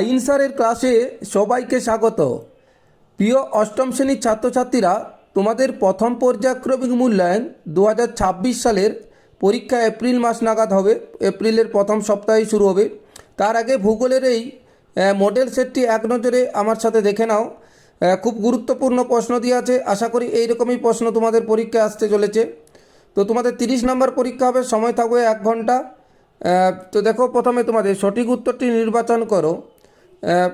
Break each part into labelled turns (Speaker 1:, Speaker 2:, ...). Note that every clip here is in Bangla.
Speaker 1: ইনসারের ক্লাসে সবাইকে স্বাগত। প্রিয় অষ্টম শ্রেণীর ছাত্রছাত্রীরা, তোমাদের প্রথম পর্যায়ক্রমিক মূল্যায়ন 2026 সালের পরীক্ষা এপ্রিল মাস নাগাদ হবে। এপ্রিলের প্রথম সপ্তাহেই শুরু হবে। তার আগে ভূগোলের এই মডেল সেটটি এক নজরে আমার সাথে দেখে নাও। খুব গুরুত্বপূর্ণ প্রশ্ন দিয়ে আছে। আশা করি এইরকমই প্রশ্ন তোমাদের পরীক্ষায় আসতে চলেছে। তো তোমাদের 30 নম্বর পরীক্ষা হবে, সময় থাকবে 1 ঘন্টা। তো দেখো, প্রথমে তোমাদের সঠিক উত্তরটি নির্বাচন করো।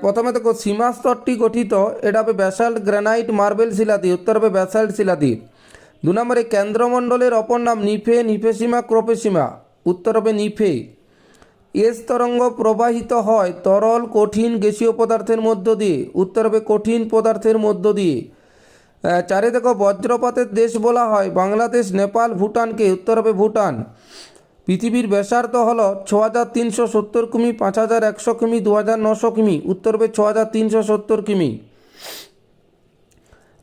Speaker 1: প্রথমে দেখো, সীমা স্তরটি গঠিত, এটা হবে ব্যাসাল্ট, গ্রানাইট, মার্বেল শিলা দিয়ে। উত্তর হবে ব্যাসাল্ট শিলা দিয়ে। 2 নম্বরে কেন্দ্রমণ্ডলের অপর নাম নিফে, নিফেসীমা, ক্রোপেসীমা। উত্তর হবে নিফে। এস তরঙ্গ প্রবাহিত হয় তরল, কঠিন, গ্যাসীয় পদার্থের মধ্য দিয়ে। উত্তর হবে কঠিন পদার্থের মধ্য দিয়ে। 4 দেখো, বজ্রপাতের দেশ বলা হয় বাংলাদেশ, নেপাল, ভুটানকে। উত্তর হবে ভুটান। পৃথিবীর ব্যাসার্ধ হল 6370 কিমি, 5100 কিমি, 2900 কিমি। উত্তর হবে 6370 কিমি।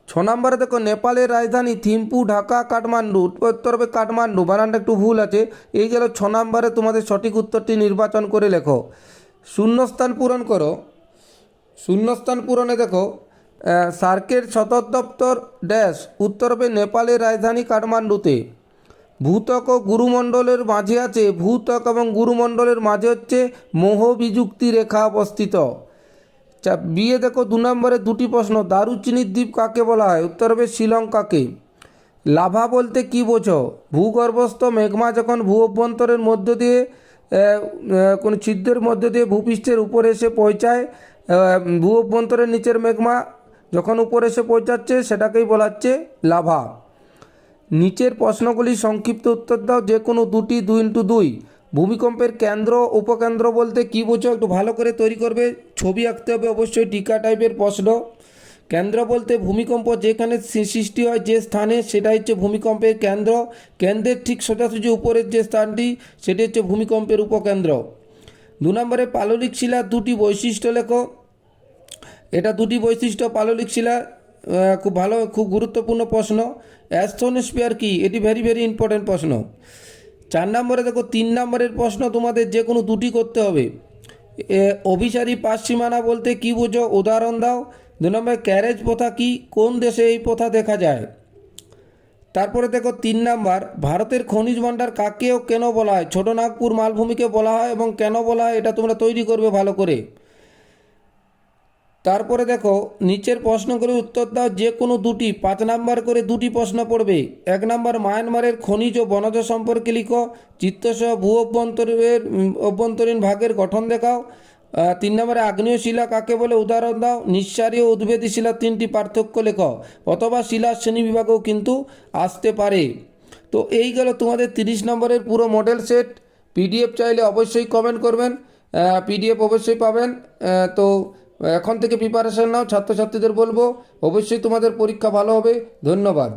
Speaker 1: 6 নম্বরে দেখো, নেপালের রাজধানী থিম্পু, ঢাকা, কাঠমান্ডু। উত্তর হবে কাঠমান্ডু। বানানটা একটু ভুল আছে। এই গেল 6 নম্বরে। তোমাদের সঠিক উত্তরটি নির্বাচন করে লেখো। শূন্যস্থান পূরণ করো। শূন্যস্থান পূরণে দেখো, সার্কের সদর দপ্তর ড্যাশ। উত্তর হবে নেপালের রাজধানী কাঠমান্ডুতে। ভূত্বক ও গুরুমণ্ডলের মাঝে আছে। ভূত্বক এবং গুরুমণ্ডলের মাঝে হচ্ছে মোহ বিযুক্তি রেখা অবস্থিত। বিয়ে দেখো, 2 নম্বরে 2টি প্রশ্ন। দারুচিনির দ্বীপ কাকে বলা হয়? উত্তর হবে শ্রীলঙ্কাকে। লাভা বলতে কি বোঝো? ভূগর্ভস্থ মেঘমা যখন ভূ অভ্যন্তরের মধ্য দিয়ে কোনো ছিদ্রের মধ্য দিয়ে ভূপৃষ্ঠের উপরে এসে পৌঁছায়, ভূ অভ্যন্তরের নিচের মেঘমা যখন উপরে এসে পৌঁছাচ্ছে, সেটাকেই বলা হচ্ছে লাভা। নিচের প্রশ্নগুলি সংক্ষিপ্ত উত্তর দাও, যে কোনো 2টি। 2x2। ভূমিকম্পের কেন্দ্র উপকেন্দ্র বলতে কী বোঝো? একটু ভালো করে তৈরি করবে, ছবি আঁকতে হবে অবশ্যই, টিকা টাইপের প্রশ্ন। কেন্দ্র বলতে ভূমিকম্প যেখানে সৃষ্টি হয় যে স্থানে, সেটা হচ্ছে ভূমিকম্পের কেন্দ্র। কেন্দ্রের ঠিক সোজাসুজি উপরের যে স্থানটি, সেটি হচ্ছে ভূমিকম্পের উপকেন্দ্র। 2 নম্বরে পাললিক শিলার 2টি বৈশিষ্ট্য লেখো। এটা 2টি বৈশিষ্ট্য পাললিক শিলা। খুব ভালো, খুব গুরুত্বপূর্ণ প্রশ্ন। অ্যাস্থনোস্ফিয়ার কি? এটি ভেরি ভেরি ইম্পর্টেন্ট প্রশ্ন। 4 নম্বরে দেখো, 3 নম্বরের প্রশ্ন তোমাদের যে কোনো 2টি করতে হবে। অভিসারী পাশ সীমানা বলতে কি বোঝো? উদাহরণ দাও। 2 নম্বরে ক্যারেজ প্রথা কি? কোন দেশে এই প্রথা দেখা যায়? তারপরে দেখো 3 নাম্বার, ভারতের খনিজ ভাণ্ডার কাকে ও কেন বলা হয়? ছোটনাগপুর মালভূমিকে বলা হয়, এবং কেন বলা হয় এটা তোমরা তৈরি করবে ভালো করে। তারপরে দেখো, নিচের প্রশ্নগুলির উত্তর দাও, যে কোনো 2টি। 5 নাম্বার করে 2টি প্রশ্ন পড়বে। 1 নাম্বার, মায়ানমারের খনিজ ও বনজ সম্পর্কে লিখো, চিত্রসহ ভূ অভ্যন্তরীণ ভাগের গঠন দেখাও। 3 নম্বরে, আগ্নেয় শিলা কাকে বলে? উদাহরণ দাও। নিঃসারী ও উদ্ভিদী শিলার 3টি পার্থক্য লেখো। অথবা শিলার শ্রেণীবিভাগও কিন্তু আসতে পারে। তো এই গেল তোমাদের 30 নম্বরের পুরো মডেল সেট। পিডিএফ চাইলে অবশ্যই কমেন্ট করবেন, পিডিএফ অবশ্যই পাবেন। তো এখন থেকে প্রিপারেশন নাও। ছাত্রছাত্রীদের বলবো, অবশ্যই তোমাদের পরীক্ষা ভালো হবে। ধন্যবাদ।